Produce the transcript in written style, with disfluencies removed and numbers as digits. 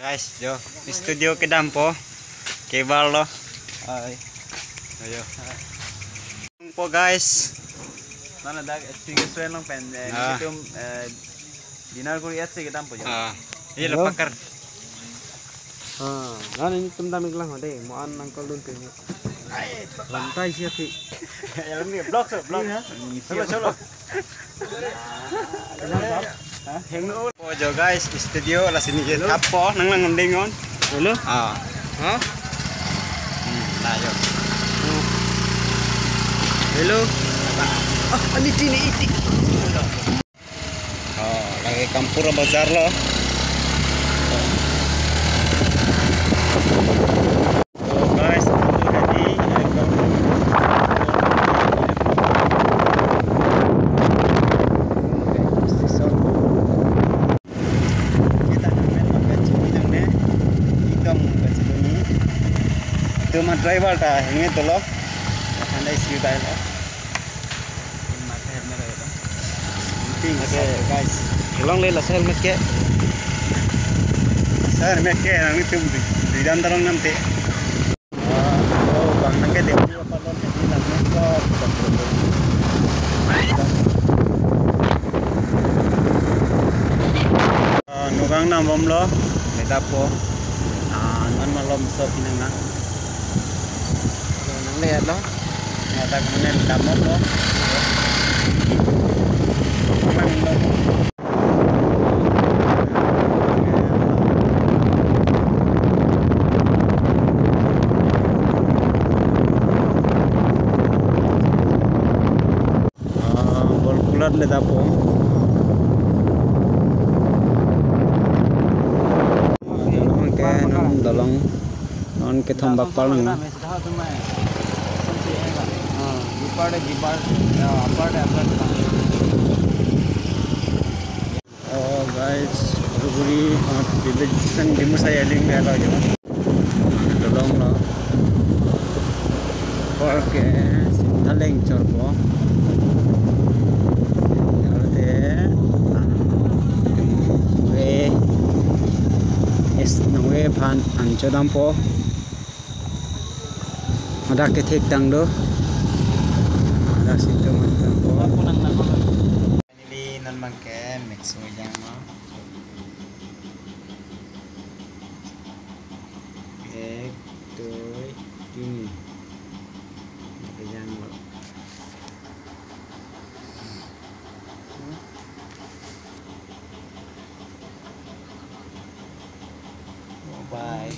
Guys, yo, studio ke dampo, kebal lo. Ay, ayo. Po guys. Mana dah tiga suai lang pen. Itu dinar ko lihat sih kita punya. Iya lo pakar. Nah ini tentang lang deh. Mau an angkol dun tuh. Lantai siapa sih? Ya ini blog so, blog. Solo. Hengo. Po jo guys, studio lah sini je tapo nang ngendingon. Halo? Hah? Nah yo. Halo? Ini sini iti. Lagi kampur bazar lo. Guys, jadi itu mah driver ta ini tuh lo pandai sih dah lo oke guys Hilang lela saya helmet ke. saya helmet ke yang itu di dalam nanti bang nangke dia apa lo di dalam nugang na bom lo beda po nan malom so pinang na Nang lihat lo. nyata kemudian damom lo mang lo bol kulat le dapo dolong non ke thambak palang na oh guys guri dibejisan di musaya ling bela yo dolong lo oke sintaleng corbo alde es nangwe phan anchodam po ada ke thek tang do ada situ macam po Aku nang nang. ini nan mangke mix ujang mo ek doi tin ujang mo bye